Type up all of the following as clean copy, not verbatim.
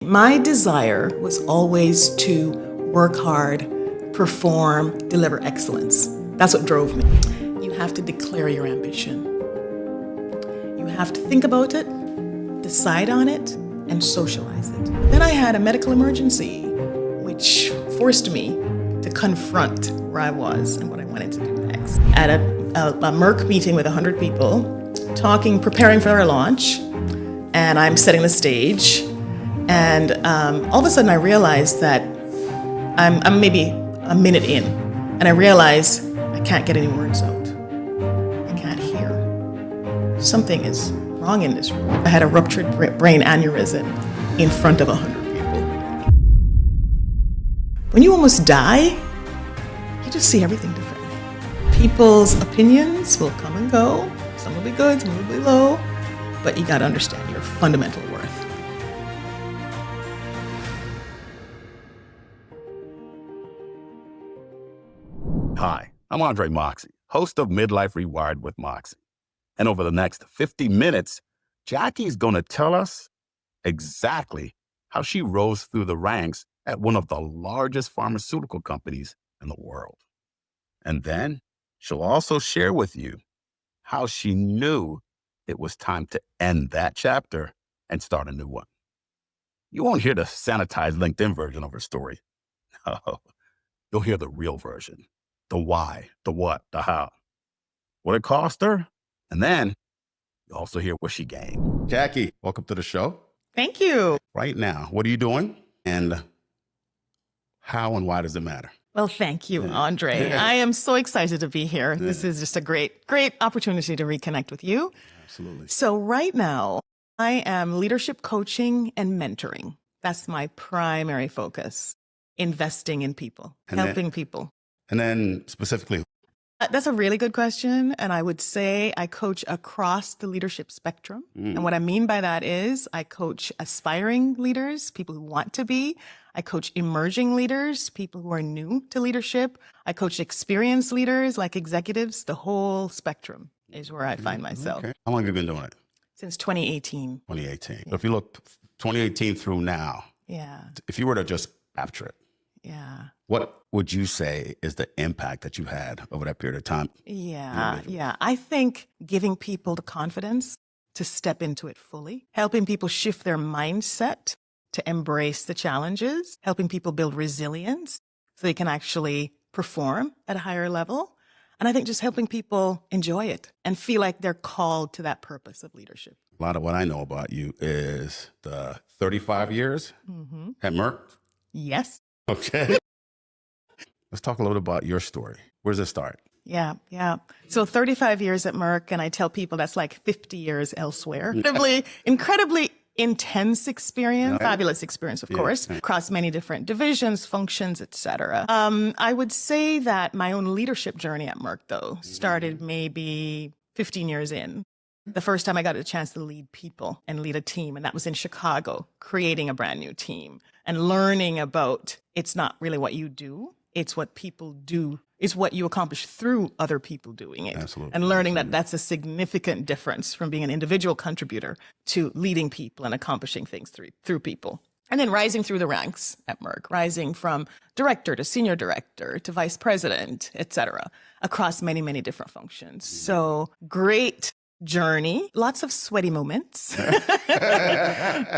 My desire was always to work hard, perform, deliver excellence. That's what drove me. You have to declare your ambition. You have to think about it, decide on it, and socialize it. Then I had a medical emergency, which forced me to confront where I was and what I wanted to do next. At a Merck meeting with 100 people, preparing for our launch, and I'm setting the stage. And all of a sudden I realized that I'm maybe a minute in, and I realize I can't get any words out. I can't hear. Something is wrong in this room. I had a ruptured brain aneurysm in front of 100 people. When you almost die, you just see everything differently. People's opinions will come and go. Some will be good, some will be low, but you gotta understand your fundamental worth. Hi, I'm Andre Moxie, host of Midlife Rewired with Moxie. And over the next 50 minutes, Jackie's going to tell us exactly how she rose through the ranks at one of the largest pharmaceutical companies in the world. And then she'll also share with you how she knew it was time to end that chapter and start a new one. You won't hear the sanitized LinkedIn version of her story. No, you'll hear the real version. The why, the what, the how, what it cost her, and then you also hear what she gained. Jackie, welcome to the show. Thank you. Right now, what are you doing, and how and why does it matter? Well, thank you, Andre. I am so excited to be here. This is just a great opportunity to reconnect with you. Absolutely. So right now, I am leadership coaching and mentoring. That's my primary focus, investing in people, helping people. And then specifically? That's a really good question. And I would say I coach across the leadership spectrum. And what I mean by that is I coach aspiring leaders, people who want to be. I coach emerging leaders, people who are new to leadership. I coach experienced leaders like executives. The whole spectrum is where I find myself. Okay. How long have you been doing it? Since 2018. 2018. Yeah. So if you look 2018 through now, if you were to just capture it, what would you say is the impact that you had over that period of time? I think giving people the confidence to step into it fully, helping people shift their mindset to embrace the challenges, helping people build resilience so they can actually perform at a higher level. And I think just helping people enjoy it and feel like they're called to that purpose of leadership. A lot of what I know about you is the 35 years at Merck. Yes. Okay. Let's talk a little bit about your story. Where does it start? Yeah. So 35 years at Merck, and I tell people that's like 50 years elsewhere. Incredibly intense experience, fabulous experience, of course, across many different divisions, functions, etc. I would say that my own leadership journey at Merck, though, started maybe 15 years in. The first time I got a chance to lead people and lead a team, and that was in Chicago, creating a brand new team and learning about it's not really what you do, it's what people do. It's what you accomplish through other people doing it. Absolutely. And learning that that's a significant difference from being an individual contributor to leading people and accomplishing things through people. And then rising through the ranks at Merck, rising from director to senior director to vice president, et cetera, across many, many different functions. So great journey, lots of sweaty moments,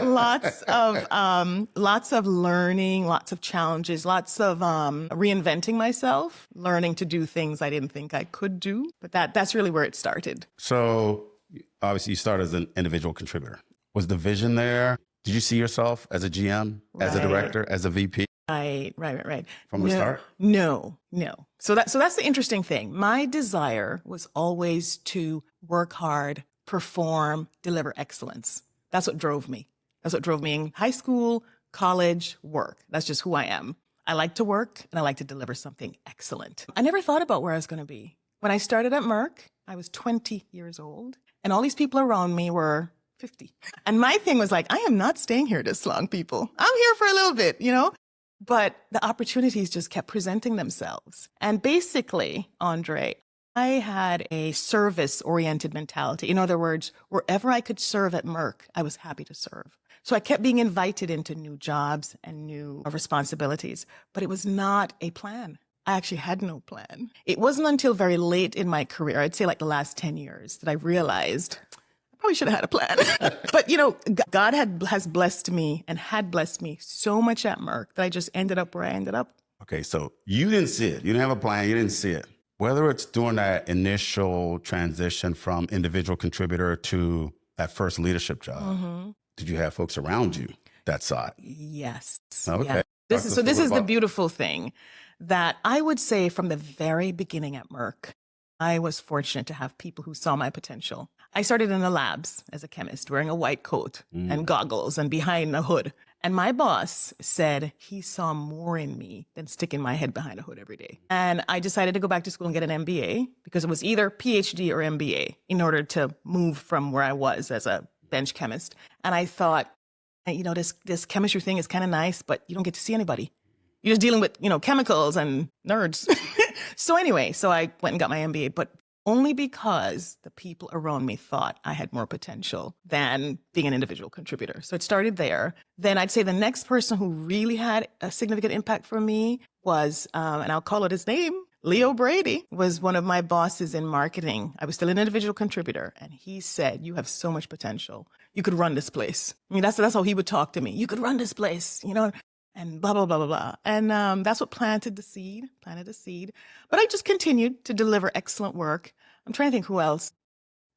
lots of learning, lots of challenges, lots of reinventing myself, learning to do things I didn't think I could do. But that's really where it started. So obviously you started as an individual contributor. Was the vision there? Did you see yourself as a GM, as a director, as a VP? Right. From the start? No. So that's the interesting thing. My desire was always to work hard, perform, deliver excellence. That's what drove me. That's what drove me in high school, college, work. That's just who I am. I like to work and I like to deliver something excellent. I never thought about where I was going to be. When I started at Merck, I was 20 years old and all these people around me were 50. And my thing was like, I am not staying here this long, people. I'm here for a little bit, But the opportunities just kept presenting themselves. And basically, Andre, I had a service-oriented mentality. In other words, wherever I could serve at Merck, I was happy to serve. So I kept being invited into new jobs and new responsibilities, but it was not a plan. I actually had no plan. It wasn't until very late in my career, I'd say like the last 10 years, that I realized I probably should have had a plan. But, you know, God has blessed me and had blessed me so much at Merck that I just ended up where I ended up. Okay, so you didn't see it. You didn't have a plan. You didn't see it. Whether it's during that initial transition from individual contributor to that first leadership job, did you have folks around you that saw it? Yes. Okay. Yeah. This is the beautiful thing, that I would say from the very beginning at Merck, I was fortunate to have people who saw my potential. I started in the labs as a chemist, wearing a white coat and goggles and behind a hood. And my boss said he saw more in me than sticking my head behind a hood every day. And I decided to go back to school and get an MBA, because it was either PhD or MBA in order to move from where I was as a bench chemist. And I thought, you know, this chemistry thing is kind of nice, but you don't get to see anybody. You're just dealing with, you know, chemicals and nerds. So anyway, so I went and got my MBA, but only because the people around me thought I had more potential than being an individual contributor. So it started there. Then I'd say the next person who really had a significant impact for me was, and I'll call it his name, Leo Brady, was one of my bosses in marketing. I was still an individual contributor, and he said, "You have so much potential. You could run this place." I mean, that's how he would talk to me. "You could run this place, you know, and blah, blah, blah, blah, blah." And that's what planted the seed. But I just continued to deliver excellent work. I'm trying to think who else.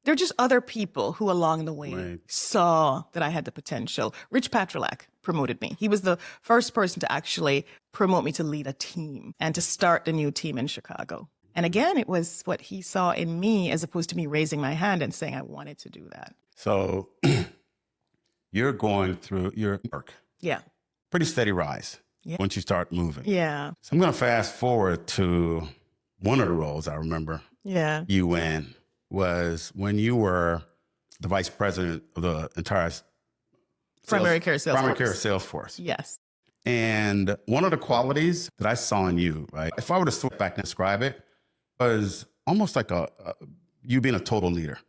There are just other people who along the way saw that I had the potential. Rich Patrolak promoted me. He was the first person to actually promote me to lead a team and to start the new team in Chicago. And again, it was what he saw in me as opposed to me raising my hand and saying I wanted to do that. So you're going through your work. Yeah. Pretty steady rise once you start moving. Yeah. So I'm going to fast forward to one of the roles I remember you in was when you were the vice president of the entire primary care sales force. Yes. And one of the qualities that I saw in you, right, if I were to step back and describe it, was almost like you being a total leader.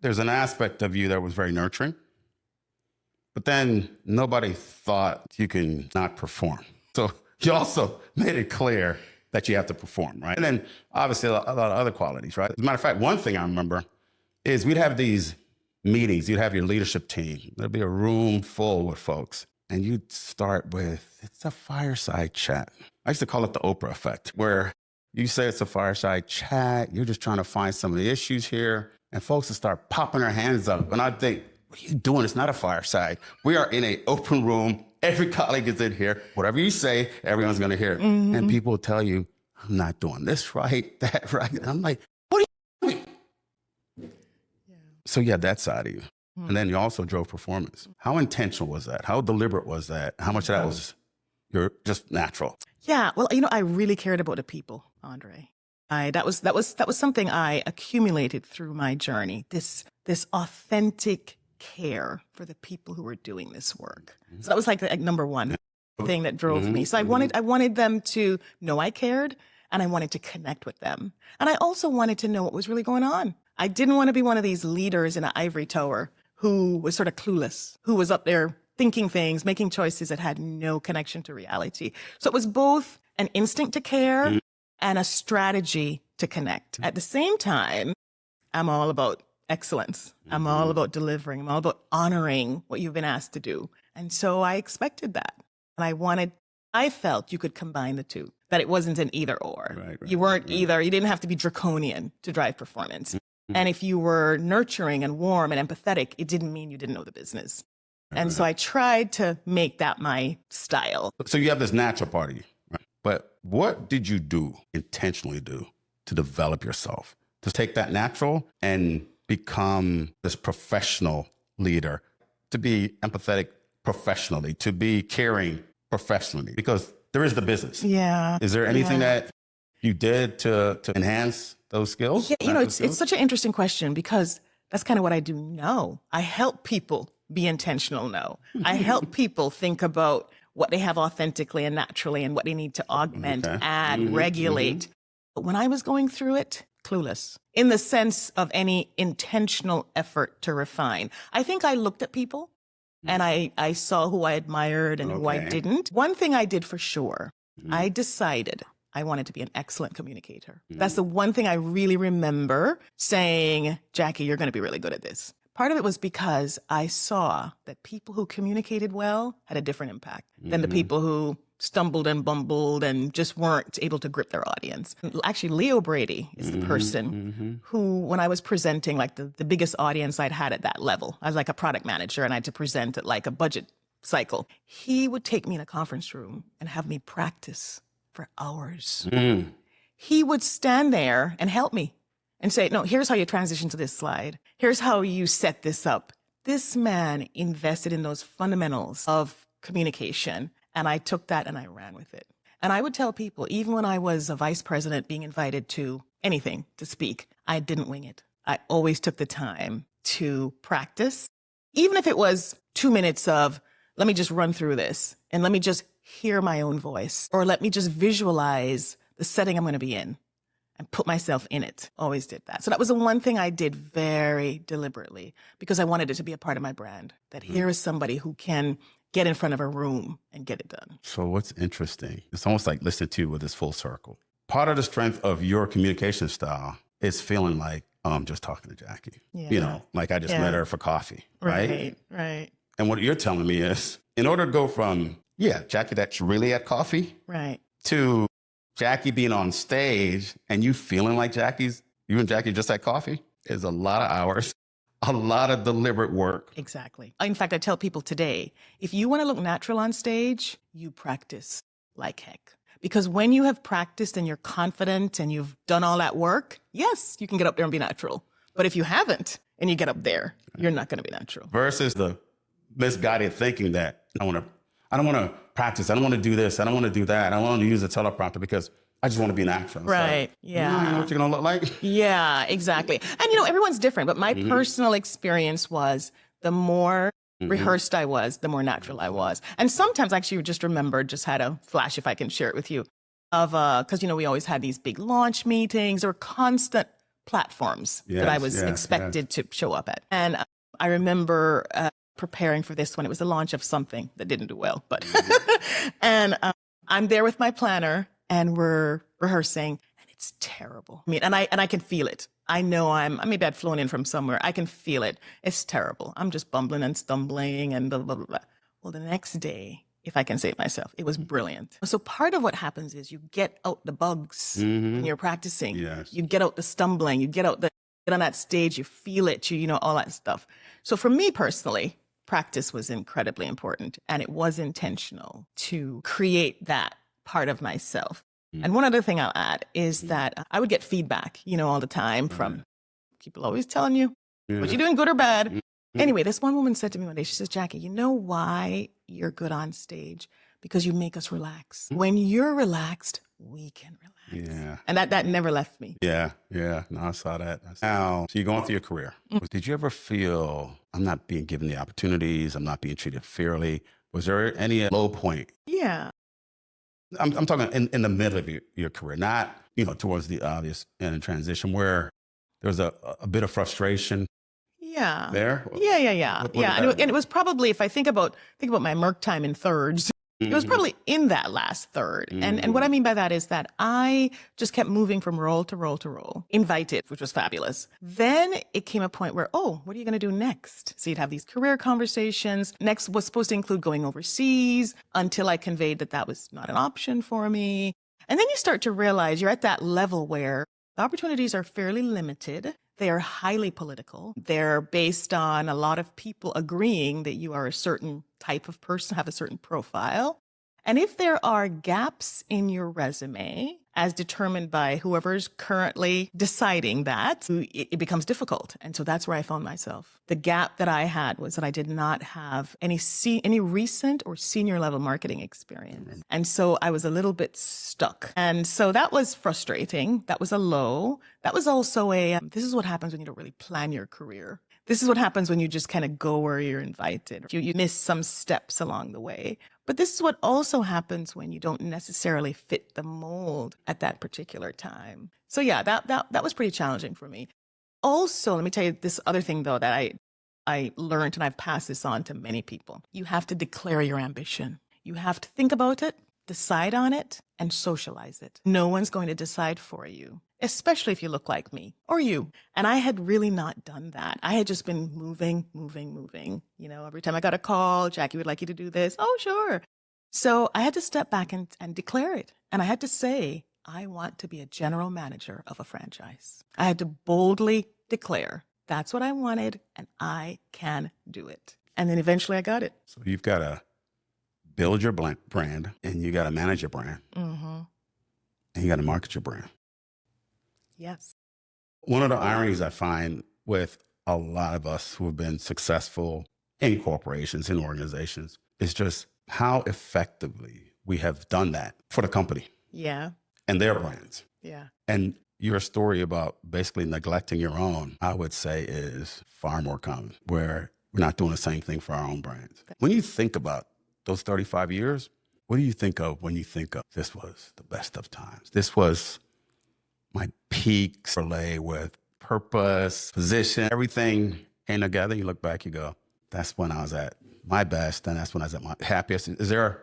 There's an aspect of you that was very nurturing, but then nobody thought you can not perform. So you also made it clear that you have to perform, right? And then obviously a lot of other qualities, right? As a matter of fact, one thing I remember is we'd have these meetings. You'd have your leadership team. There'd be a room full with folks. And you'd start with, it's a fireside chat. I used to call it the Oprah effect, where you say it's a fireside chat. You're just trying to find some of the issues here. And folks would start popping their hands up. And I'd think, what are you doing? It's not a fireside. We are in an open room. Every colleague is in here. Whatever you say, everyone's going to hear it. And people will tell you, I'm not doing this right, that right. And I'm like, what are you doing? So you had that side of you. And then you also drove performance. How intentional was that? How deliberate was that? How much of that was just natural? Yeah, well, you know, I really cared about the people, Andre. That was something I accumulated through my journey. This authentic care for the people who were doing this work. So that was like number one thing that drove me. So I wanted them to know I cared, and I wanted to connect with them. And I also wanted to know what was really going on. I didn't want to be one of these leaders in an ivory tower who was sort of clueless, who was up there thinking things, making choices that had no connection to reality. So it was both an instinct to care and a strategy to connect. At the same time, I'm all about excellence. I'm all about delivering. I'm all about honoring what you've been asked to do. And so I expected that. And I felt you could combine the two, that it wasn't an either or. Right, you weren't either, you didn't have to be draconian to drive performance. And if you were nurturing and warm and empathetic, it didn't mean you didn't know the business. And so I tried to make that my style. So you have this natural part of you, right? But what did you intentionally do to develop yourself? To take that natural and become this professional leader, to be empathetic professionally, to be caring professionally, because there is the business. Yeah. Is there anything that you did to enhance those skills? Yeah, you know, it's such an interesting question, because that's kind of what I do now. I help people be intentional now. I help people think about what they have authentically and naturally and what they need to augment, add, regulate. But when I was going through it, clueless in the sense of any intentional effort to refine. I think I looked at people And I saw who I admired and who I didn't. One thing I did for sure, I decided I wanted to be an excellent communicator. That's the one thing I really remember saying, Jackie, you're going to be really good at this. Part of it was because I saw that people who communicated well had a different impact than the people who stumbled and bumbled and just weren't able to grip their audience. Actually, Leo Brady is the person who, when I was presenting like the biggest audience I'd had at that level, I was like a product manager and I had to present at like a budget cycle. He would take me in a conference room and have me practice for hours. He would stand there and help me and say, no, here's how you transition to this slide. Here's how you set this up. This man invested in those fundamentals of communication. And I took that and I ran with it. And I would tell people, even when I was a vice president being invited to anything to speak, I didn't wing it. I always took the time to practice, even if it was 2 minutes of, let me just run through this and let me just hear my own voice, or let me just visualize the setting I'm going to be in and put myself in it. Always did that. So that was the one thing I did very deliberately because I wanted it to be a part of my brand, that here is somebody who can get in front of a room and get it done. So what's interesting, it's almost like listening to you with this full circle. Part of the strength of your communication style is feeling like, oh, I'm just talking to Jackie. You know, like I just met her for coffee, right? Right. And what you're telling me is, in order to go from, Jackie that's really at coffee, right, to Jackie being on stage and you feeling like you and Jackie just had coffee, is a lot of hours, a lot of deliberate work. Exactly. In fact, I tell people today, if you want to look natural on stage, you practice like heck. Because when you have practiced and you're confident and you've done all that work, yes, you can get up there and be natural. But if you haven't and you get up there, you're not going to be natural. Versus the misguided thinking that I don't want to practice. I don't want to do this. I don't want to do that. I don't want to use a teleprompter because I just want to be an actor. Right. You know what you're going to look like? Yeah, exactly. And everyone's different. But my personal experience was the more rehearsed I was, the more natural I was. And sometimes actually just had a flash, if I can share it with you, of, because, we always had these big launch meetings or constant platforms that I was expected to show up at. And I remember preparing for this when it was the launch of something that didn't do well, but, and I'm there with my planner and we're rehearsing and it's terrible. I mean, and I can feel it. I know maybe I'd flown in from somewhere. I can feel it. It's terrible. I'm just bumbling and stumbling and blah, blah, blah, blah. Well, the next day, if I can say it myself, it was brilliant. So part of what happens is you get out the bugs when you're practicing. Yes. You get out the stumbling, you get on that stage, you feel it, all that stuff. So for me personally, practice was incredibly important and it was intentional to create that part of myself. And one other thing I'll add is that I would get feedback, all the time from people always telling you what you're doing, good or bad. Anyway, this one woman said to me one day, she says, Jackie, you know why you're good on stage? Because you make us relax. When you're relaxed, we can relax. Yeah. And that never left me. Yeah. No, I saw that. Now, so you're going through your career. Did you ever feel, I'm not being given the opportunities, I'm not being treated fairly? Was there any low point? Yeah. I'm talking in the middle of your career, not, towards the obvious end of transition where there was a bit of frustration. Yeah. There? Yeah. And it was probably, if I think about my Merck time in thirds, it was probably in that last third. And what I mean by that is that I just kept moving from role to role to role, invited, which was fabulous. Then it came a point where, what are you going to do next? So you'd have these career conversations. Next was supposed to include going overseas until I conveyed that was not an option for me. And then you start to realize you're at that level where the opportunities are fairly limited. They are highly political. They're based on a lot of people agreeing that you are a certain type of person, have a certain profile. And if there are gaps in your resume, as determined by whoever's currently deciding that, it becomes difficult. And so that's where I found myself. The gap that I had was that I did not have any recent or senior level marketing experience. And so I was a little bit stuck. And so that was frustrating. That was a low. That was also this is what happens when you don't really plan your career. This is what happens when you just kind of go where you're invited. You miss some steps along the way. But this is what also happens when you don't necessarily fit the mold at that particular time. So yeah, that was pretty challenging for me. Also, let me tell you this other thing though that I learned, and I've passed this on to many people. You have to declare your ambition. You have to think about it, decide on it, and socialize it. No one's going to decide for you, especially if you look like me or you. And I had really not done that. I had just been moving. You know, every time I got a call, Jackie would like you to do this. Oh, sure. So I had to step back and declare it. And I had to say, I want to be a general manager of a franchise. I had to boldly declare that's what I wanted, and I can do it. And then eventually I got it. So you've got to build your brand, and you got to manage your brand, and you got to market your brand. Yes. One of the ironies I find with a lot of us who have been successful in corporations, in organizations, is just how effectively we have done that for the company. Yeah. And their brands. Yeah. And your story about basically neglecting your own, I would say, is far more common, where we're not doing the same thing for our own brands. When you think about those 35 years, what do you think of when you think of this was the best of times? This was my peak relay with purpose, position, everything came together. You look back, you go, that's when I was at my best, and that's when I was at my happiest. Is there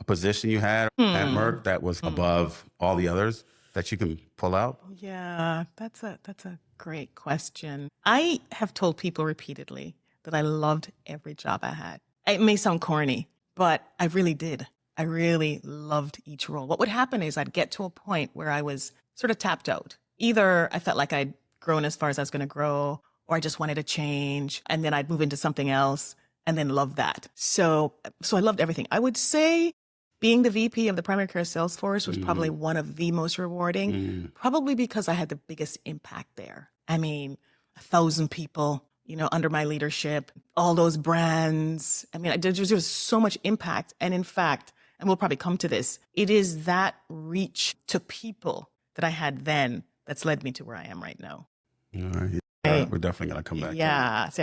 a position you had at Merck that was above all the others that you can pull out? Yeah, that's a great question. I have told people repeatedly that I loved every job I had. It may sound corny, but I really did. I really loved each role. What would happen is I'd get to a point where I was sort of tapped out. Either I felt like I'd grown as far as I was going to grow, or I just wanted to change, and then I'd move into something else and then love that. So I loved everything. I would say being the VP of the primary care sales force was probably one of the most rewarding, probably because I had the biggest impact there. I mean, 1,000 people, you know, under my leadership, all those brands. I mean, there was so much impact. And in fact, and we'll probably come to this, it is that reach to people that I had then that's led me to where I am right now. All right. We're definitely going to come back. Yeah. So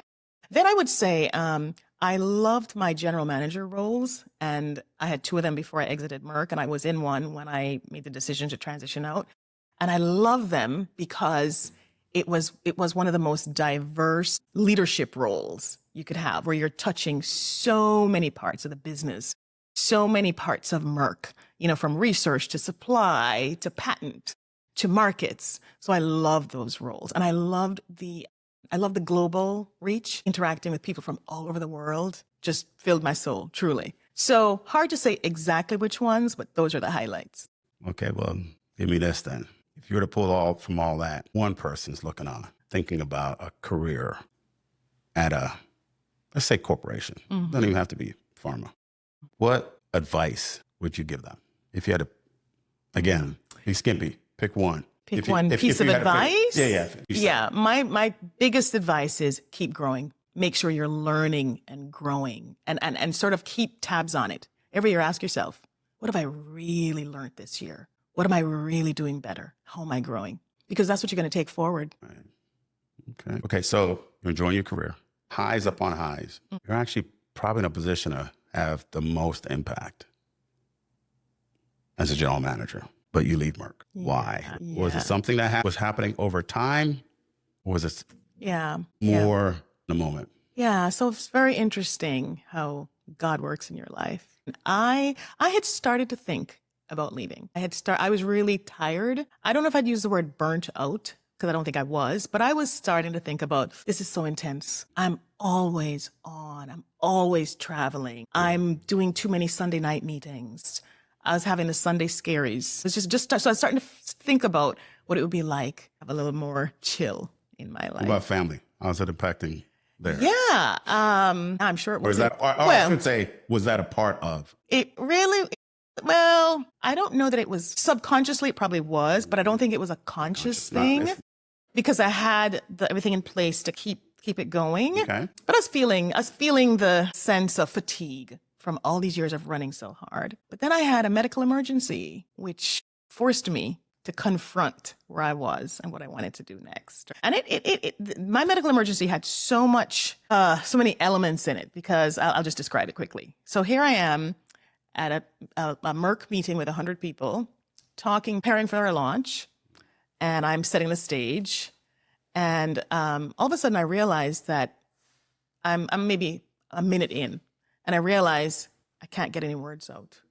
then I would say I loved my general manager roles, and I had 2 of them before I exited Merck, and I was in one when I made the decision to transition out. And I love them because it was one of the most diverse leadership roles you could have, where you're touching so many parts of the business, so many parts of Merck, you know, from research to supply to patent to markets. So I loved those roles, and I loved the global reach. Interacting with people from all over the world just filled my soul, truly. So hard to say exactly which ones, but those are the highlights. Okay, well, give me this then. If you were to pull all from all that, one person's looking on, thinking about a career at a, let's say, corporation. Doesn't even have to be pharma. What advice would you give them? If you had to, again, be skimpy, pick one. Pick one piece of advice? Yeah. My biggest advice is keep growing. Make sure you're learning and growing and sort of keep tabs on it. Every year, ask yourself, what have I really learned this year? What am I really doing better? How am I growing? Because that's what you're going to take forward. Right. Okay. So you're enjoying your career, highs upon highs. You're actually probably in a position to have the most impact as a general manager. But you leave Merck. Why? Was it something that was happening over time? Or was it more in the moment? Yeah, so it's very interesting how God works in your life. I had started to think about leaving. I was really tired. I don't know if I'd use the word burnt out, because I don't think I was, but I was starting to think about, this is so intense. I'm always on. I'm always traveling. I'm doing too many Sunday night meetings. I was having the Sunday scaries. It's just so I was starting to think about what it would be like, have a little more chill in my life. What about family? How's it impacting there? Yeah, I'm sure it was. I should say, was that a part of? It really, well, I don't know that it was subconsciously. It probably was, but I don't think it was a conscious thing because I had everything in place to keep it going. Okay. But I was feeling the sense of fatigue from all these years of running so hard. But then I had a medical emergency, which forced me to confront where I was and what I wanted to do next. And my medical emergency had so many elements in it, because I'll just describe it quickly. So here I am at a Merck meeting with 100 people, preparing for our launch, and I'm setting the stage. And all of a sudden I realized that I'm maybe a minute in, and I realize I can't get any words out.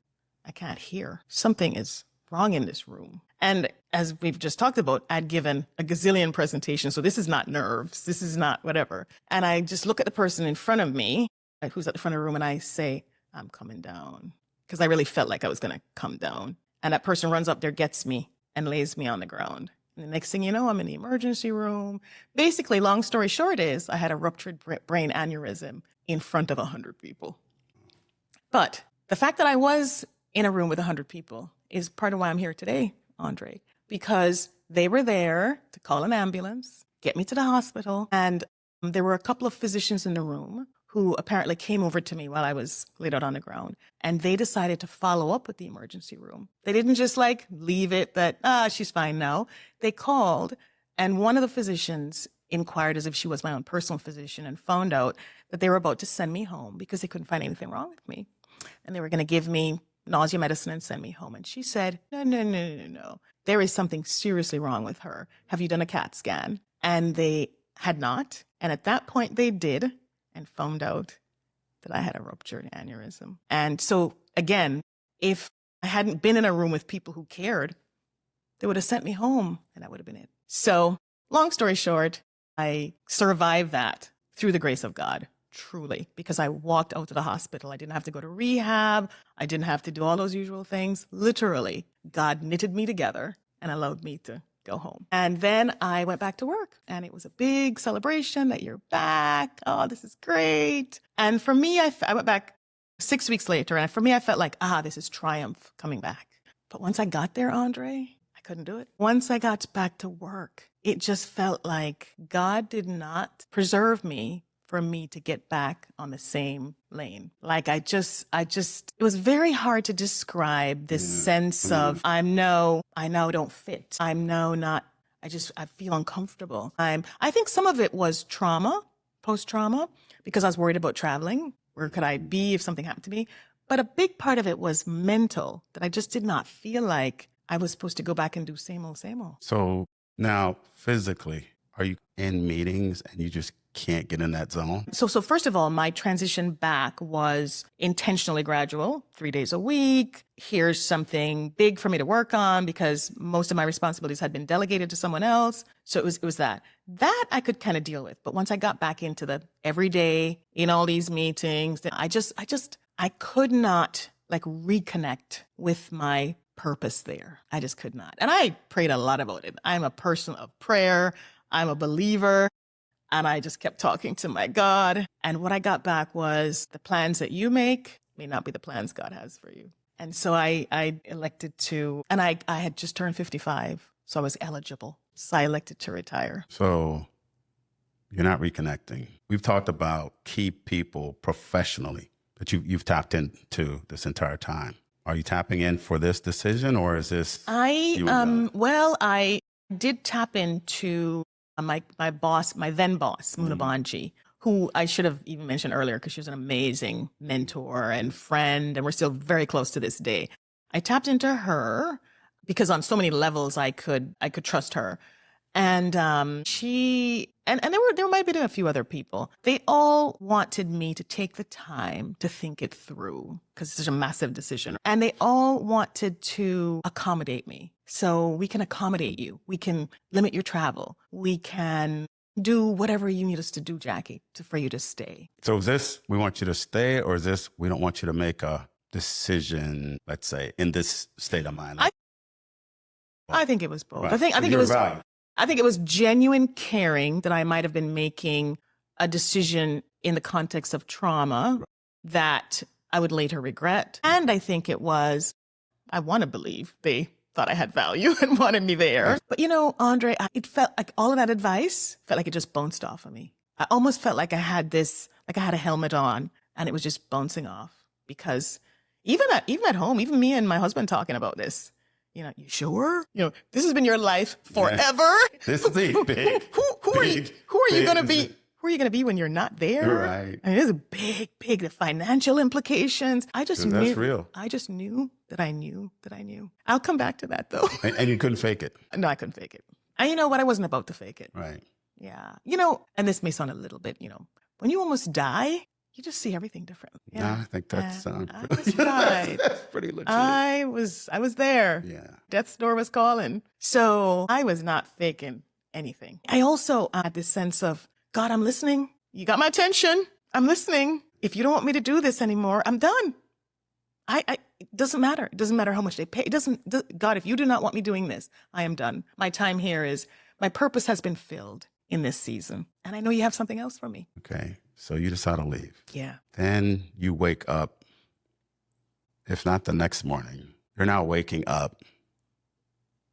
I can't hear. Something is wrong in this room. And as we've just talked about, I'd given a gazillion presentations. So this is not nerves. This is not whatever. And I just look at the person in front of me, who's at the front of the room, and I say, I'm coming down. Because I really felt like I was going to come down. And that person runs up there, gets me, and lays me on the ground. And the next thing you know, I'm in the emergency room. Basically, long story short is I had a ruptured brain aneurysm in front of 100 people. But the fact that I was in a room with 100 people is part of why I'm here today, Andre, because they were there to call an ambulance, get me to the hospital. And there were a couple of physicians in the room who apparently came over to me while I was laid out on the ground. And they decided to follow up with the emergency room. They didn't just like leave it that, she's fine now. They called, and one of the physicians inquired as if she was my own personal physician and found out that they were about to send me home because they couldn't find anything wrong with me. And they were going to give me nausea medicine and send me home. And she said, no. There is something seriously wrong with her. Have you done a CAT scan? And they had not. And at that point they did, and found out that I had a ruptured aneurysm. And so again, if I hadn't been in a room with people who cared, they would have sent me home, and that would have been it. So long story short, I survived that through the grace of God. Truly, because I walked out to the hospital. I didn't have to go to rehab. I didn't have to do all those usual things. Literally, God knitted me together and allowed me to go home. And then I went back to work, and it was a big celebration that you're back. Oh, this is great. And for me, I went back 6 weeks later, and for me, I felt like, this is triumph coming back. But once I got there, Andre, I couldn't do it. Once I got back to work, it just felt like God did not preserve me for me to get back on the same lane. Like I just, it was very hard to describe this sense of, I know don't fit. I feel uncomfortable. I think some of it was trauma, post-trauma, because I was worried about traveling. Where could I be if something happened to me? But a big part of it was mental, that I just did not feel like I was supposed to go back and do same old, same old. So now physically, are you in meetings and you just can't get in that zone? So first of all, my transition back was intentionally gradual, 3 days a week. Here's something big for me to work on because most of my responsibilities had been delegated to someone else. So it was that I could kind of deal with. But once I got back into the everyday, in all these meetings, I could not like reconnect with my purpose there. I just could not. And I prayed a lot about it. I'm a person of prayer. I'm a believer. And I just kept talking to my God. And what I got back was the plans that you make may not be the plans God has for you. And so I elected to, and I had just turned 55, so I was eligible. So I elected to retire. So you're not reconnecting. We've talked about key people professionally that you've tapped into this entire time. Are you tapping in for this decision, or is this? I did tap into my boss, my then boss, Muna Banji, who I should have even mentioned earlier because she was an amazing mentor and friend, and we're still very close to this day. I tapped into her because on so many levels I could trust her. And there might have been a few other people. They all wanted me to take the time to think it through because it's such a massive decision. And they all wanted to accommodate me. So we can accommodate you. We can limit your travel. We can do whatever you need us to do, Jackie, for you to stay. So is this, we want you to stay, or is this, we don't want you to make a decision, let's say, in this state of mind? I think it was both. Right. I think it was genuine caring that I might have been making a decision in the context of trauma that I would later regret. And I think it was, I want to believe they thought I had value and wanted me there. But Andre, it felt like all of that advice felt like it just bounced off of me. I almost felt like I had a helmet on and it was just bouncing off because even at home, even me and my husband talking about this, you sure? This has been your life forever. Yeah. This is big. Who are you going to be? Who are you going to be when you're not there? Right. I mean, this is big, the financial implications. I just knew. That's real. I just knew that I knew that I knew. I'll come back to that though. And you couldn't fake it. No, I couldn't fake it. And you know what? I wasn't about to fake it. Right. Yeah. And this may sound a little bit, when you almost die, you just see everything different. Yeah, I think that's that's pretty legit. I was there. Yeah. Death's door was calling. So I was not faking anything. I also had this sense of, God, I'm listening. You got my attention. I'm listening. If you don't want me to do this anymore, I'm done. It doesn't matter. It doesn't matter how much they pay. God, if you do not want me doing this, I am done. My time here my purpose has been filled in this season. And I know you have something else for me. Okay. So you decide to leave. Yeah. Then you wake up, if not the next morning, you're now waking up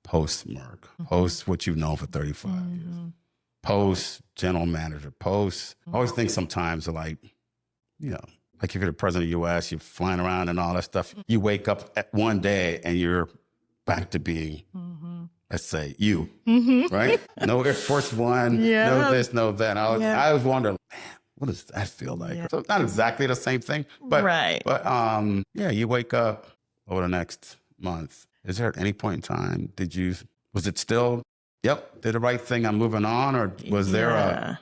post Merck, post what you've known for 35 years, post general manager, post. I always think sometimes like, like if you're the president of the U.S., you're flying around and all that stuff. You wake up at one day and you're back to being, let's say, you, right? No Air Force One, no this, no that. I was wondering, man, what does that feel like? Yeah. So it's not exactly the same thing, but you wake up over the next month. Is there at any point in time, was it still, did the right thing, I'm moving on, or was there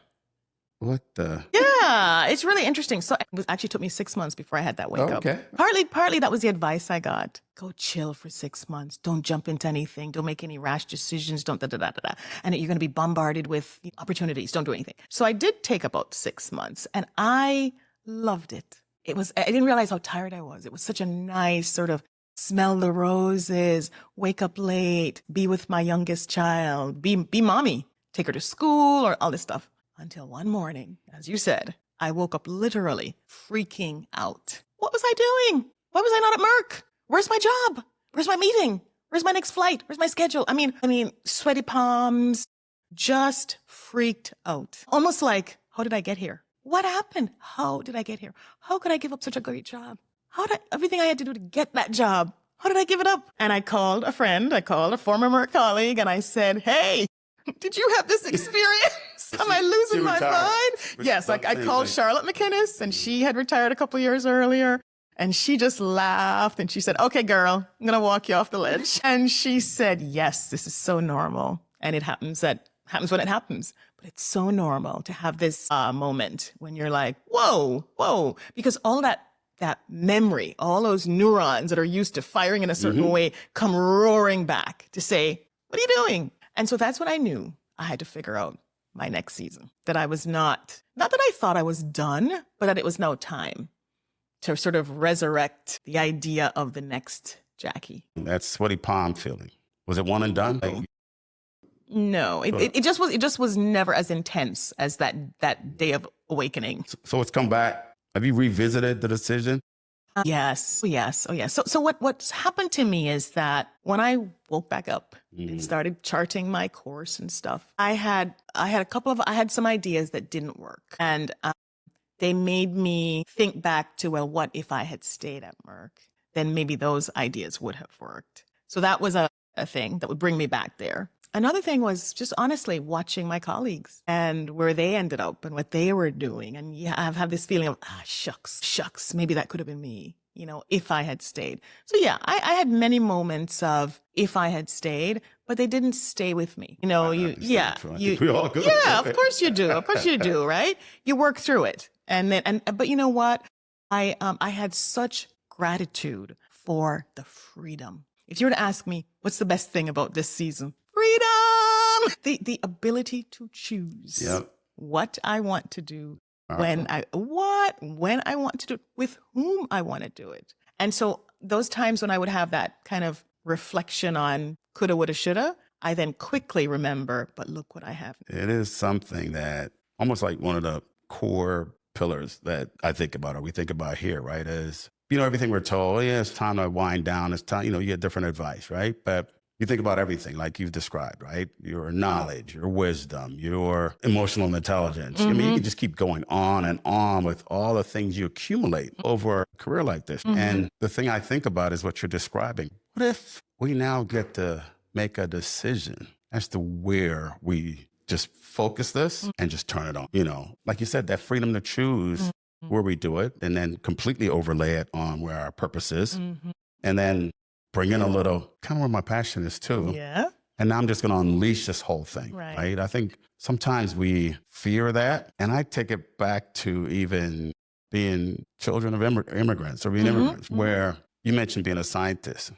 what the? Yeah, it's really interesting. So it actually took me 6 months before I had that wake up. Partly that was the advice I got. Go chill for 6 months. Don't jump into anything. Don't make any rash decisions. Don't da-da-da-da-da. And you're going to be bombarded with opportunities. Don't do anything. So I did take about 6 months and I loved it. I didn't realize how tired I was. It was such a nice sort of smell the roses, wake up late, be with my youngest child, be mommy, take her to school or all this stuff. Until one morning, as you said, I woke up literally freaking out. What was I doing? Why was I not at Merck? Where's my job? Where's my meeting? Where's my next flight? Where's my schedule? I mean, sweaty palms, just freaked out. Almost like, how did I get here? What happened? How did I get here? How could I give up such a great job? Everything I had to do to get that job, how did I give it up? And I called a friend, I called a former Merck colleague, and I said, hey, did you have this experience? Am I losing my mind? Yes, I called Charlotte McInnes, and she had retired a couple years earlier. And she just laughed, and she said, okay, girl, I'm going to walk you off the ledge. And she said, yes, this is so normal. And it happens when it happens. But it's so normal to have this moment when you're like, whoa, because all that memory, all those neurons that are used to firing in a certain way come roaring back to say, what are you doing? And so that's what I knew I had to figure out my next season, that I was not that I thought I was done, but that it was now time to sort of resurrect the idea of the next Jackie. That sweaty palm feeling. Was it one and done? No, it just was never as intense as that day of awakening. So it's come back. Have you revisited the decision? Yes. Oh, yes. So what's happened to me is that when I woke back up and started charting my course and stuff, I had some ideas that didn't work, and they made me think back to, well, what if I had stayed at Merck? Then maybe those ideas would have worked. So that was a thing that would bring me back there. Another thing was just honestly watching my colleagues and where they ended up and what they were doing. And you have this feeling of, shucks, maybe that could have been me, if I had stayed. So yeah, I had many moments of if I had stayed, but they didn't stay with me. We all go. Yeah, of course you do. Of course you do, right? You work through it. But you know what? I had such gratitude for the freedom. If you were to ask me, what's the best thing about this season? Freedom! The ability to choose what I want to do, when I want to do it, with whom I want to do it. And so those times when I would have that kind of reflection on coulda, woulda, shoulda, I then quickly remember, but look what I have. It is something that almost like one of the core pillars that I think about, or we think about here, right, is, everything we're told, it's time to wind down. It's time, you get different advice, right? But you think about everything like you've described, right? Your knowledge, your wisdom, your emotional intelligence. I mean, you can just keep going on and on with all the things you accumulate over a career like this. And the thing I think about is what you're describing. What if we now get to make a decision as to where we just focus this and just turn it on? Like you said, that freedom to choose where we do it, and then completely overlay it on where our purpose is. And then bring in a little, kind of where my passion is too. Yeah. and now I'm just going to unleash this whole thing, right? I think sometimes we fear that. And I take it back to even being children of immigrants or being immigrants, where you mentioned being a scientist.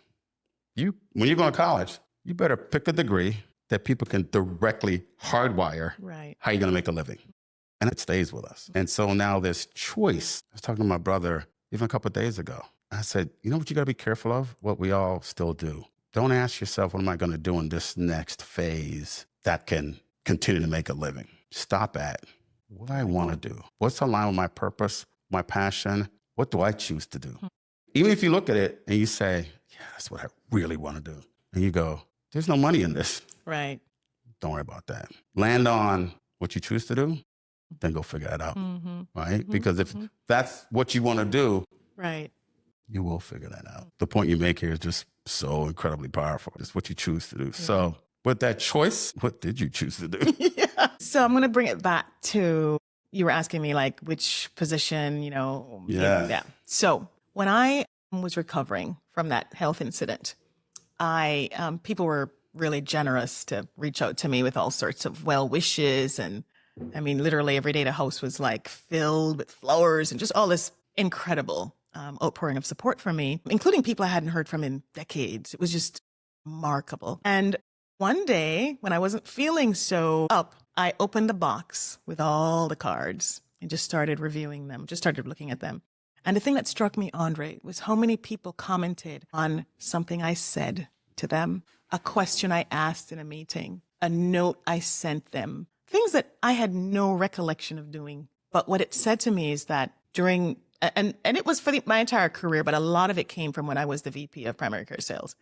When you go to college, you better pick a degree that people can directly hardwire how you're going to make a living. And it stays with us. And so now there's choice. I was talking to my brother even a couple of days ago. I said, you know what you got to be careful of? What we all still do. Don't ask yourself, what am I going to do in this next phase that can continue to make a living? Stop at, what do I want to do? What's aligned with my purpose, my passion? What do I choose to do? Even if you look at it and you say, yeah, that's what I really want to do. And you go, there's no money in this. Right. Don't worry about that. Land on what you choose to do, then go figure that out, right? Because if that's what you want to do, you will figure that out. The point you make here is just so incredibly powerful. It's what you choose to do. So with that choice, what did you choose to do? So I'm going to bring it back to, you were asking me like which position, you know. So when I was recovering from that health incident, people were really generous to reach out to me with all sorts of well wishes. And I mean, literally every day the house was like filled with flowers and just all this incredible outpouring of support from me, including people I hadn't heard from in decades. It was just remarkable. And one day when I wasn't feeling so up, I opened the box with all the cards and just started reviewing them, just started looking at them. And the thing that struck me, Andre, was how many people commented on something I said to them, a question I asked in a meeting, a note I sent them, things that I had no recollection of doing. But what it said to me is that during, and it was for my entire career, but a lot of it came from when I was the VP of primary care sales.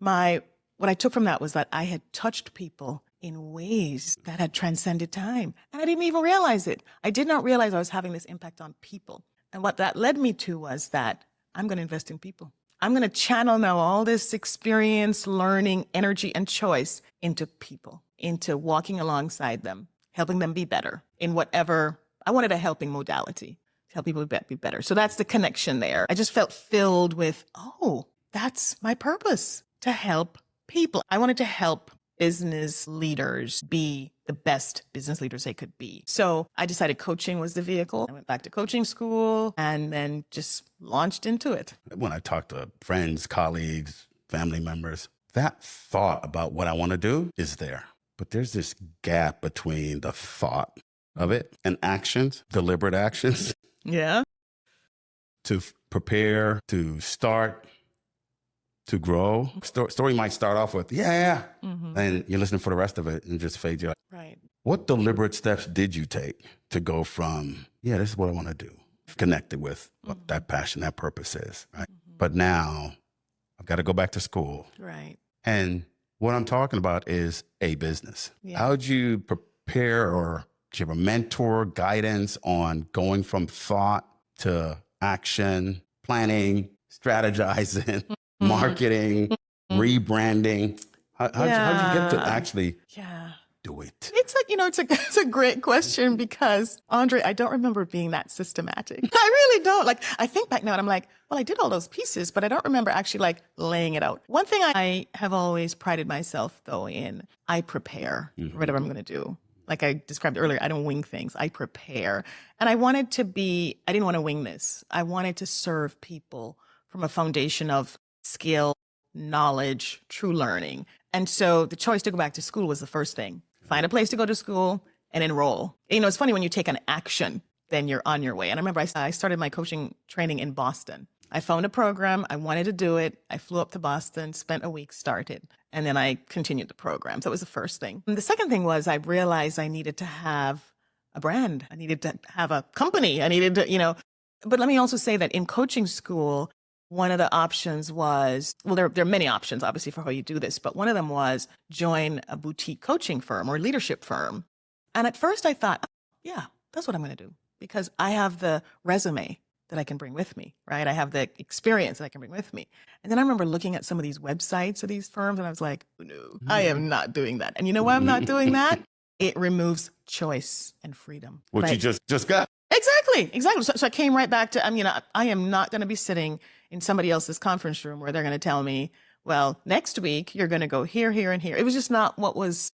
What I took from that was that I had touched people in ways that had transcended time. And I didn't even realize it. I did not realize I was having this impact on people. And what that led me to was that I'm going to invest in people. I'm going to channel now all this experience, learning, energy, and choice into people, into walking alongside them, helping them be better in whatever, I wanted a helping modality to help people be better. So that's the connection there. I just felt filled with, oh, that's my purpose, to help people. I wanted to help business leaders be the best business leaders they could be. So I decided coaching was the vehicle. I went back to coaching school and then just launched into it. When I talk to friends, colleagues, family members, that thought about what I want to do is there. But there's this gap between the thought of it and actions, deliberate actions. Yeah. To prepare, to start, to grow. Story might start off with, and you're listening for the rest of it and just fades. You're like, right. What deliberate steps did you take to go from, this is what I want to do, connected with what that passion, that purpose is, right? But now I've got to go back to school. Right. And what I'm talking about is a business. Yeah. How'd you prepare, or do you have a mentor, guidance on going from thought to action, planning, strategizing, marketing, rebranding? How'd you get to actually do it? It's like, it's a great question because, Andre, I don't remember being that systematic. I really don't. Like, I think back now and I'm like, well, I did all those pieces, but I don't remember actually like laying it out. One thing I have always prided myself though in, I prepare for whatever I'm going to do. Like I described earlier, I don't wing things. I prepare. And I didn't want to wing this. I wanted to serve people from a foundation of skill, knowledge, true learning. And so the choice to go back to school was the first thing. Find a place to go to school and enroll. It's funny when you take an action, then you're on your way. And I remember I started my coaching training in Boston. I found a program. I wanted to do it. I flew up to Boston, spent a week, started, and then I continued the program. So that was the first thing. And the second thing was I realized I needed to have a brand. I needed to have a company. I needed to, but let me also say that in coaching school, one of the options was, well, there are many options, obviously, for how you do this, but one of them was join a boutique coaching firm or leadership firm. And at first I thought, that's what I'm going to do because I have the resume that I can bring with me, right? I have the experience that I can bring with me. And then I remember looking at some of these websites of these firms and I was like, oh, no, I am not doing that. And you know why I'm not doing that? It removes choice and freedom. Which you just got. Exactly. So I came right back to, I am not going to be sitting in somebody else's conference room where they're going to tell me well, next week you're going to go here, here, and here. It was just not what was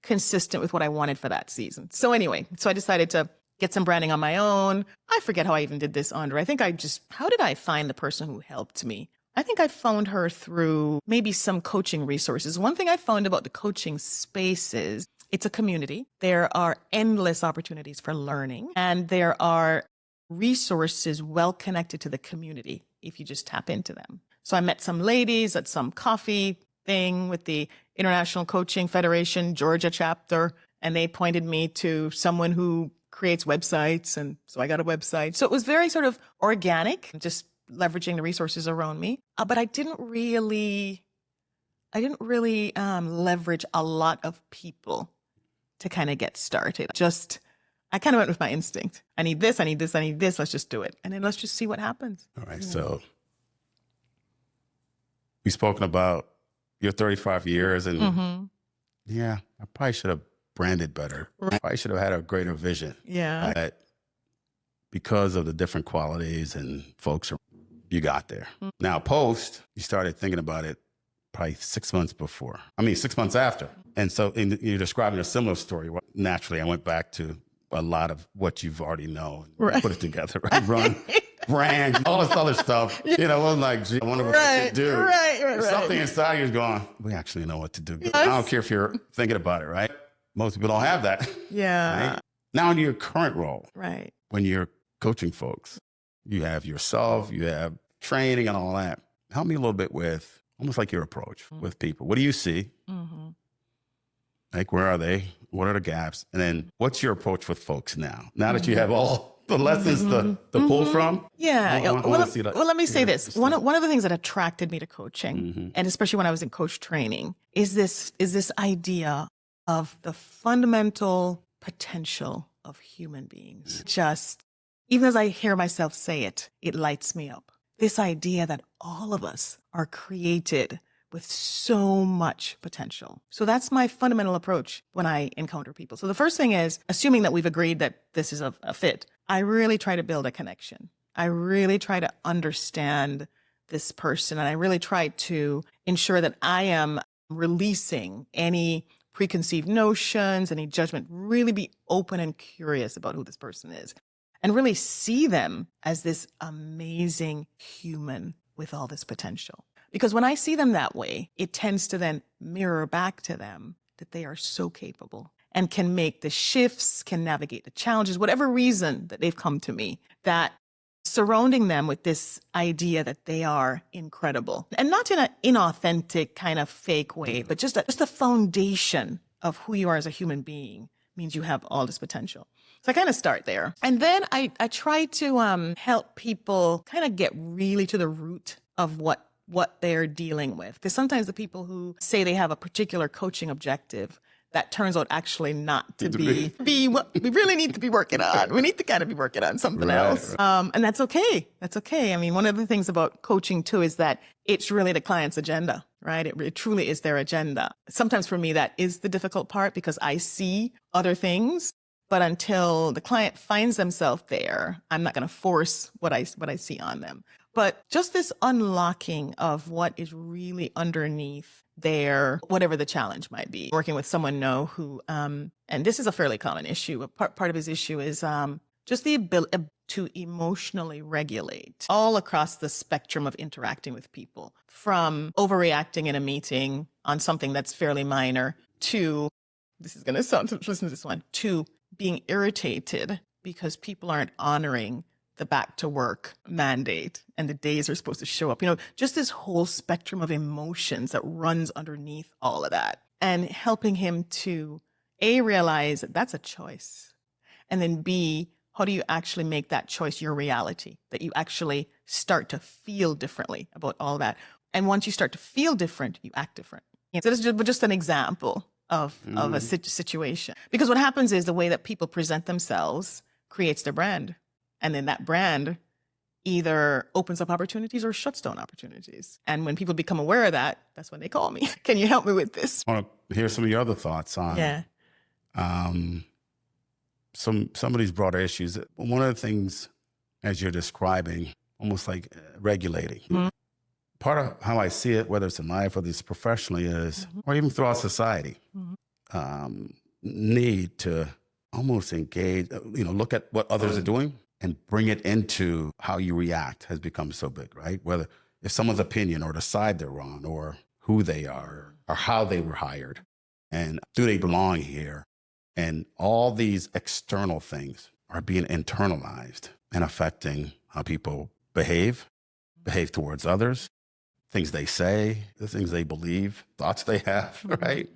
consistent with what I wanted for that season. So anyway, so I decided to get some branding on my own. I forget how I even did this, Andre. I think how did I find the person who helped me? I think I found her through maybe some coaching resources. One thing I found about the coaching space is it's a community. There are endless opportunities for learning, and there are resources well connected to the community if you just tap into them. So I met some ladies at some coffee thing with the International Coaching Federation, Georgia chapter, and they pointed me to someone who creates websites. And so I got a website. So it was very sort of organic, just leveraging the resources around me. But I didn't really leverage a lot of people to kind of get started. I kind of went with my instinct. I need this, I need this, I need this. Let's just do it. And then let's just see what happens. All right. So we've spoken about your 35 years and yeah, I probably should have branded better. I probably should have had a greater vision. Yeah. But because of the different qualities and folks, you got there. Now, post, you started thinking about it probably 6 months after. And so you're describing a similar story. Naturally, I went back to a lot of what you've already known, put it together, right? Run, brand, all this other stuff. You know, it wasn't like, gee, I wonder what I should do. Right. Something inside you is going, we actually know what to do. Yes. I don't care if you're thinking about it, right? Most people don't have that. Yeah. Right? Now in your current role, right, when you're coaching folks, you have yourself, you have training and all that. Help me a little bit with almost like your approach with people. What do you see? Like, where are they? What are the gaps? And then what's your approach with folks now? Now that you have all the lessons to pull from? Yeah. Well, let me say this. One of the things that attracted me to coaching, and especially when I was in coach training, is this idea of the fundamental potential of human beings. Just, even as I hear myself say it, it lights me up. This idea that all of us are created with so much potential. So that's my fundamental approach when I encounter people. So the first thing is, assuming that we've agreed that this is a fit, I really try to build a connection. I really try to understand this person, and I really try to ensure that I am releasing any preconceived notions, any judgment, really be open and curious about who this person is, and really see them as this amazing human with all this potential. Because when I see them that way, it tends to then mirror back to them that they are so capable and can make the shifts, can navigate the challenges, whatever reason that they've come to me, that surrounding them with this idea that they are incredible, and not in an inauthentic kind of fake way, but just a foundation of who you are as a human being means you have all this potential. So I kind of start there. And then I try to help people kind of get really to the root of what they're dealing with. Because sometimes the people who say they have a particular coaching objective, that turns out actually not to be what we really need to be working on. We need to kind of be working on something else. And that's okay. That's okay. I mean, one of the things about coaching too is that it's really the client's agenda, right? It truly is their agenda. Sometimes for me, that is the difficult part because I see other things, but until the client finds themselves there, I'm not going to force what I see on them. But just this unlocking of what is really underneath their, whatever the challenge might be. Working with someone who, and this is a fairly common issue. Part of his issue is just the ability to emotionally regulate all across the spectrum of interacting with people, from overreacting in a meeting on something that's fairly minor to, this is going to sound, listen to this one, to being irritated because people aren't honoring the back to work mandate and the days are supposed to show up. You know, just this whole spectrum of emotions that runs underneath all of that, and helping him to A, realize that that's a choice. And then B, how do you actually make that choice your reality, that you actually start to feel differently about all that. And once you start to feel different, you act different. So this is just an example of a situation. Because what happens is the way that people present themselves creates their brand. And then that brand either opens up opportunities or shuts down opportunities. And when people become aware of that, that's when they call me. Can you help me with this? I want to hear some of your other thoughts on some of these broader issues. One of the things, as you're describing, almost like regulating, part of how I see it, whether it's in life, whether it's professionally, is, or even throughout society, need to almost engage, look at what others are doing and bring it into how you react has become so big, right? Whether if someone's opinion or the side they're on or who they are or how they were hired and do they belong here? And all these external things are being internalized and affecting how people behave towards others, things they say, the things they believe, thoughts they have, right?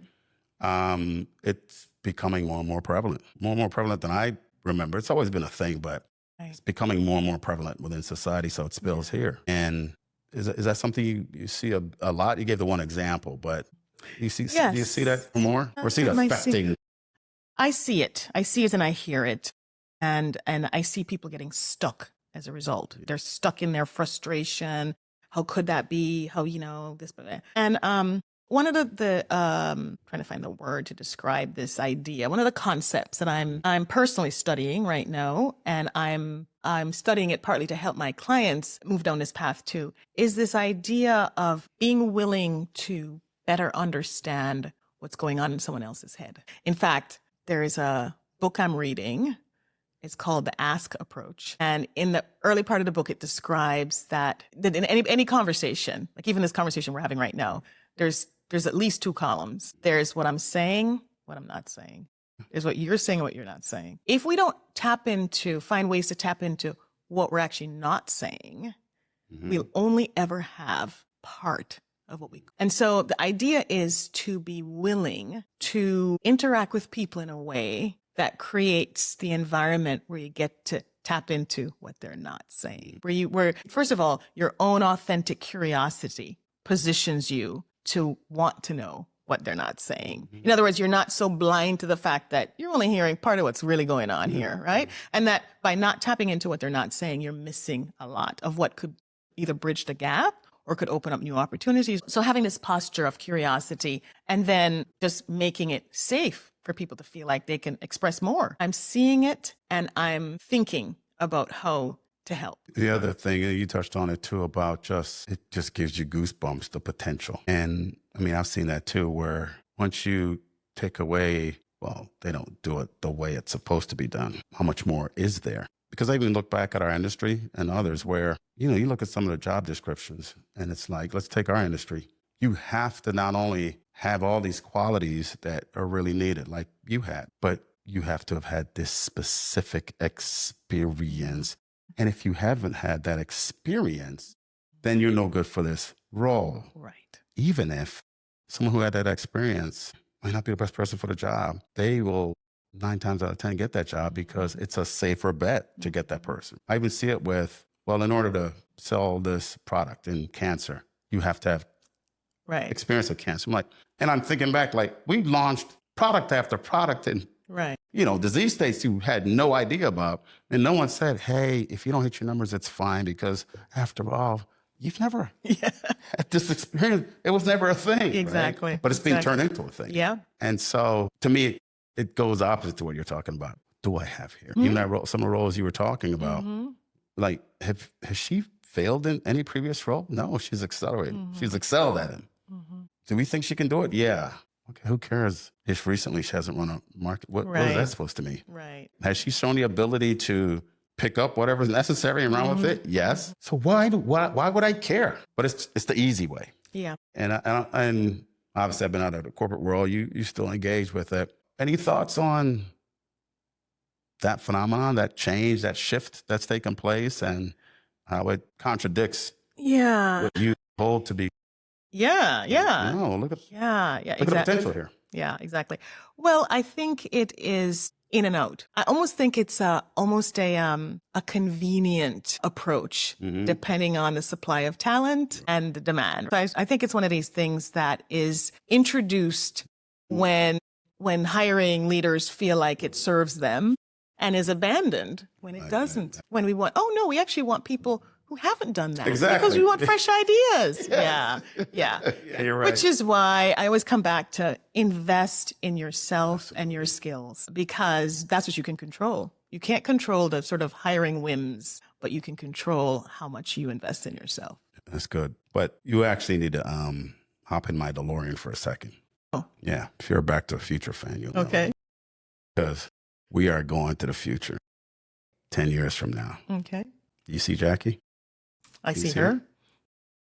It's becoming more and more prevalent than I remember. It's always been a thing, but it's becoming more and more prevalent within society, so it spills here. And is that something you see a lot? You gave the one example, but do you see that more? Or see it affecting? I see it and I hear it. And I see people getting stuck as a result. They're stuck in their frustration. How could that be? How, this, and one of the trying to find the word to describe this idea. One of the concepts that I'm personally studying right now, and I'm studying it partly to help my clients move down this path too, is this idea of being willing to better understand what's going on in someone else's head. In fact, there is a book I'm reading. It's called The Ask Approach. And in the early part of the book, it describes that in any conversation, like even this conversation we're having right now, there's at least two columns. There's what I'm saying, what I'm not saying. There's what you're saying and what you're not saying. If we don't find ways to tap into what we're actually not saying, we'll only ever have part of what we. And so the idea is to be willing to interact with people in a way that creates the environment where you get to tap into what they're not saying. Where first of all, your own authentic curiosity positions you to want to know what they're not saying. In other words, you're not so blind to the fact that you're only hearing part of what's really going on here, right? And that by not tapping into what they're not saying, you're missing a lot of what could either bridge the gap or could open up new opportunities. So having this posture of curiosity and then just making it safe for people to feel like they can express more. I'm seeing it and I'm thinking about how to help. The other thing, you touched on it too, about it just gives you goosebumps, the potential. And I mean, I've seen that too, where once you take away, well, they don't do it the way it's supposed to be done. How much more is there? Because I even look back at our industry and others where, you look at some of the job descriptions and it's like, let's take our industry. You have to not only have all these qualities that are really needed, like you had, but you have to have had this specific experience. And if you haven't had that experience, then you're no good for this role. Right. Even if someone who had that experience might not be the best person for the job, they will 9 times out of 10 get that job because it's a safer bet to get that person. I even see it with, well, in order to sell this product in cancer, you have to have experience of cancer. I'm thinking back, like we launched product after product and disease states you had no idea about. And no one said, hey, if you don't hit your numbers, it's fine because after all, you've never had this experience. It was never a thing. Exactly. Right? But it's being turned into a thing. Yeah. And so to me, it goes opposite to what you're talking about. Do I have here? Even that role, some of the roles you were talking about, like has she failed in any previous role? No, she's accelerated. She's excelled at it. Do we think she can do it? Yeah. Okay, who cares if recently she hasn't run a market? What is that supposed to mean? Right. Has she shown the ability to pick up whatever's necessary and run with it? Yes. So why would I care? But it's the easy way. Yeah. And obviously I've been out of the corporate world. You still engage with it. Any thoughts on that phenomenon, that change, that shift that's taken place, and how it contradicts what you hold to be? No, look at exactly. the potential here. Yeah, exactly. Well, I think it is in and out. I almost think it's almost a convenient approach, depending on the supply of talent and the demand. So I think it's one of these things that is introduced when hiring leaders feel like it serves them and is abandoned when it doesn't. When we we actually want people who haven't done that. Exactly. Because we want fresh ideas. Yeah, you're right. Which is why I always come back to invest in yourself and your skills, because that's what you can control. You can't control the sort of hiring whims, but you can control how much you invest in yourself. That's good. But you actually need to hop in my DeLorean for a second. Oh. Yeah, if you're a Back to the Future fan, you'll know. Okay. Because we are going to the future 10 years from now. Okay. You see Jackie? I see her. What's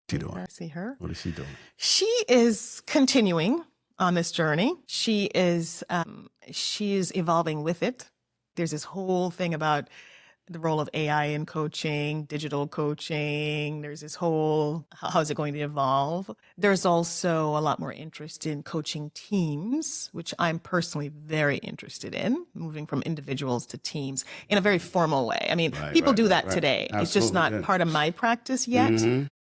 she doing? I see her. What is she doing? She is continuing on this journey. She is evolving with it. There's this whole thing about the role of AI in coaching, digital coaching. There's this whole, how is it going to evolve? There's also a lot more interest in coaching teams, which I'm personally very interested in, moving from individuals to teams in a very formal way. I mean, people do that today. Absolutely, it's just not part of my practice yet,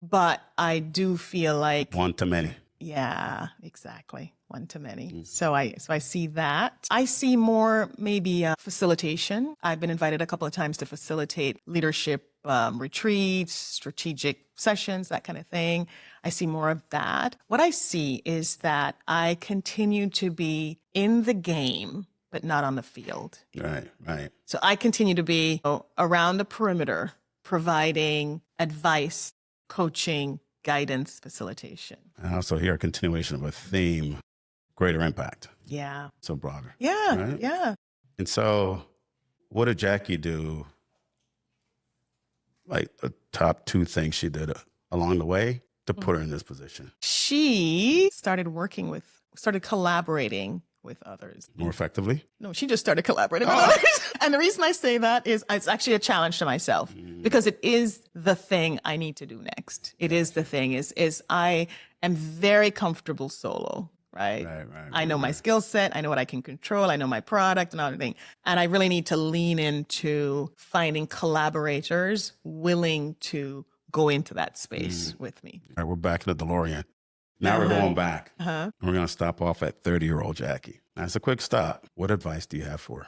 but I do feel like one to many. Yeah, exactly. One to many. So I see that. I see more maybe facilitation. I've been invited a couple of times to facilitate leadership retreats, strategic sessions, that kind of thing. I see more of that. What I see is that I continue to be in the game, but not on the field. Right, right. So I continue to be around the perimeter, providing advice, coaching, guidance, facilitation. I also hear a continuation of a theme, greater impact. Yeah. So broader. Yeah. Right? Yeah. And so what did Jackie do? Like the top two things she did along the way to put her in this position? She started collaborating with others. More effectively? No, she just started collaborating with others. And the reason I say that is it's actually a challenge to myself because it is the thing I need to do next. It is the thing is I am very comfortable solo, right? I know my skill set. I know what I can control. I know my product and everything. And I really need to lean into finding collaborators willing to go into that space with me. All right, we're back in the DeLorean. Now we're going back. We're going to stop off at 30-year-old Jackie. That's a quick stop. What advice do you have for her?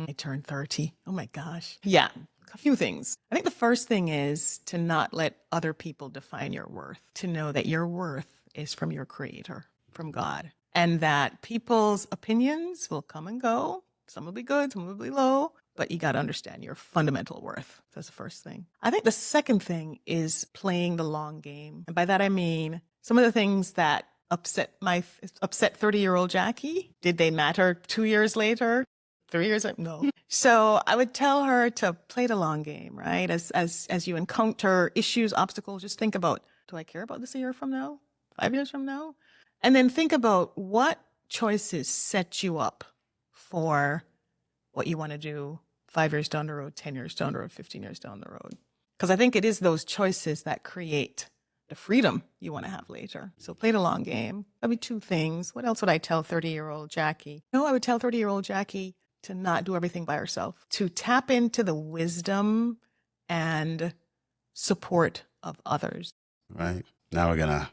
I turned 30. Oh my gosh. Yeah, a few things. I think the first thing is to not let other people define your worth, to know that your worth is from your creator, from God, and that people's opinions will come and go. Some will be good, some will be low, but you got to understand your fundamental worth. That's the first thing. I think the second thing is playing the long game. And by that, I mean, some of the things that upset 30-year-old Jackie, did they matter 2 years later? 3 years later? No. So I would tell her to play the long game, right? As you encounter issues, obstacles, just think about, do I care about this a year from now? 5 years from now? And then think about what choices set you up for what you want to do 5 years down the road, 10 years down the road, 15 years down the road. Because I think it is those choices that create the freedom you want to have later. So play the long game. That'd be two things. What else would I tell 30-year-old Jackie? No, I would tell 30-year-old Jackie to not do everything by herself, to tap into the wisdom and support of others. Right. Now we're going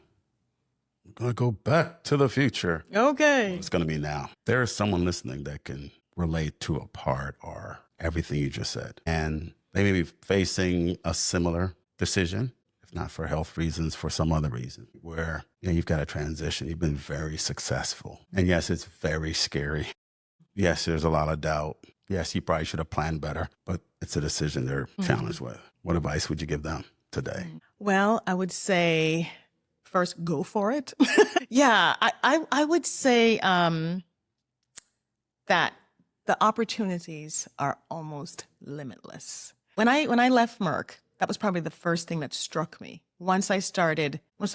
to go back to the future. Okay. It's going to be now. There is someone listening that can relate to a part or everything you just said. And they may be facing a similar decision, if not for health reasons, for some other reason, where you've got a transition. You've been very successful. And yes, it's very scary. Yes, there's a lot of doubt. Yes, you probably should have planned better, but it's a decision they're challenged with. What advice would you give them today? Well, I would say first, go for it. Yeah, I would say that the opportunities are almost limitless. When I left Merck, that was probably the first thing that struck me. Once I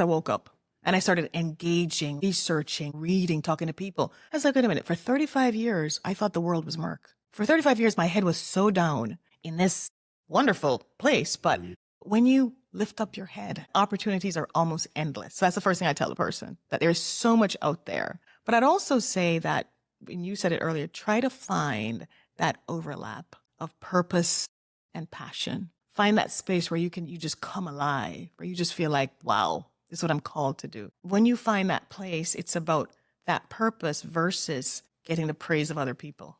woke up and I started engaging, researching, reading, talking to people, I was like, wait a minute, for 35 years, I thought the world was Merck. For 35 years, my head was so down in this wonderful place. But when you lift up your head, opportunities are almost endless. So that's the first thing I tell the person, that there's so much out there. But I'd also say that, and you said it earlier, try to find that overlap of purpose and passion. Find that space where you just come alive, where you just feel like, wow, this is what I'm called to do. When you find that place, it's about that purpose versus getting the praise of other people.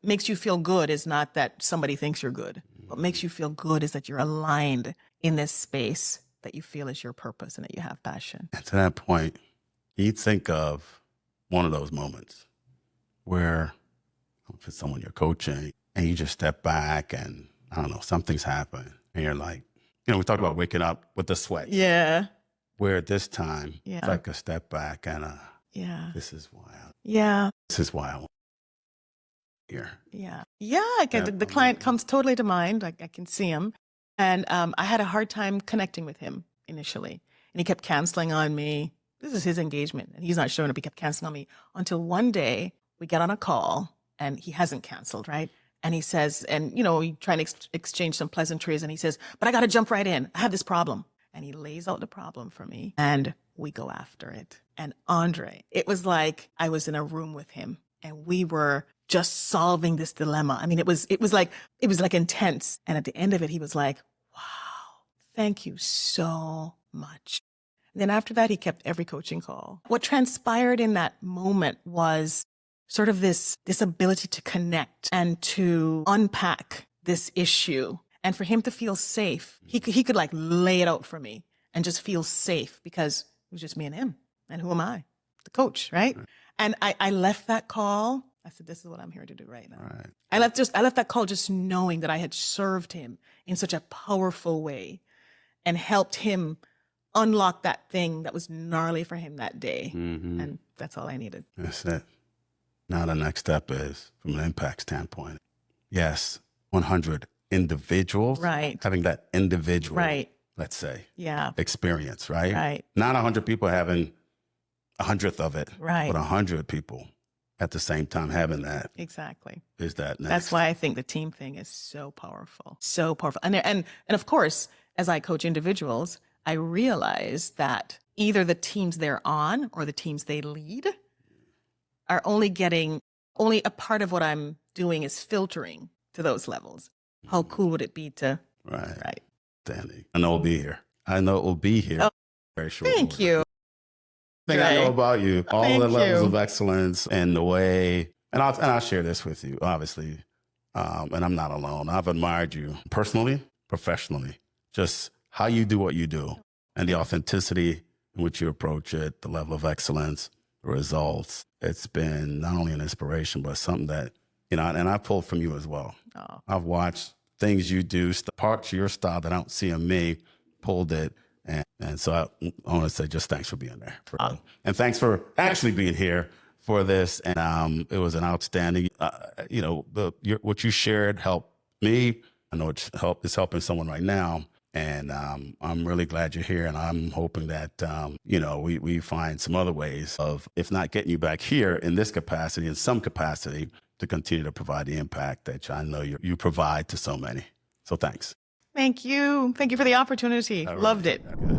Makes you feel good is not that somebody thinks you're good. What makes you feel good is that you're aligned in this space that you feel is your purpose and that you have passion. And to that point, you think of one of those moments where if it's someone you're coaching and you just step back and I don't know, something's happened and you're like, we talked about waking up with the sweat. Yeah. Where this time, Yeah. it's like a step back and Yeah. this is wild. Yeah. This is wild. Here. Yeah. Yeah. The client comes totally to mind. I can see him. And I had a hard time connecting with him initially. And he kept canceling on me. This is his engagement. And he's not showing up. He kept canceling on me until one day we get on a call and he hasn't canceled, right? And he says, and, we try and exchange some pleasantries. And he says, but I got to jump right in. I have this problem. And he lays out the problem for me and we go after it. And Andre, it was like I was in a room with him and we were just solving this dilemma. I mean, it was like intense. And at the end of it, he was like, wow, thank you so much. And then after that, he kept every coaching call. What transpired in that moment was sort of this ability to connect and to unpack this issue. And for him to feel safe, he could like lay it out for me and just feel safe because it was just me and him. And who am I? The coach, right? And I left that call. I said, this is what I'm here to do right now. Right. I left that call just knowing that I had served him in such a powerful way and helped him unlock that thing that was gnarly for him that day. Mm-hmm. And that's all I needed. That's it. Now the next step is from an impact standpoint. Yes, 100 individuals. Right. Having that individual, Right. let's say, Yeah. experience, right? Right. Not 100 people having 100th of it, Right. but 100 people at the same time having that. Exactly. Is that next? That's why I think the team thing is so powerful. So powerful. And of course, as I coach individuals, I realize that either the teams they're on or the teams they lead are only a part of what I'm doing is filtering to those levels. How cool would it be to? Right. Danny. I know it'll be here. Oh, Very short. thank order. you. Thing I know about you, all Thank the levels you. of excellence and the way, and I'll share this with you, obviously, and I'm not alone. I've admired you personally, professionally, just how you do what you do and the authenticity in which you approach it, the level of excellence, the results. It's been not only an inspiration, but something that, and I pulled from you as well. Oh. I've watched things you do, parts of your style that I don't see in me, pulled it. And so I want to say just thanks for being there. And thanks for actually being here for this. And it was an outstanding, what you shared helped me. I know it's helping someone right now. And I'm really glad you're here. And I'm hoping that, we find some other ways of, if not getting you back here in this capacity, in some capacity, to continue to provide the impact that I know you provide to so many. So thanks. Thank you. Thank you for the opportunity. All right. Loved it. Good.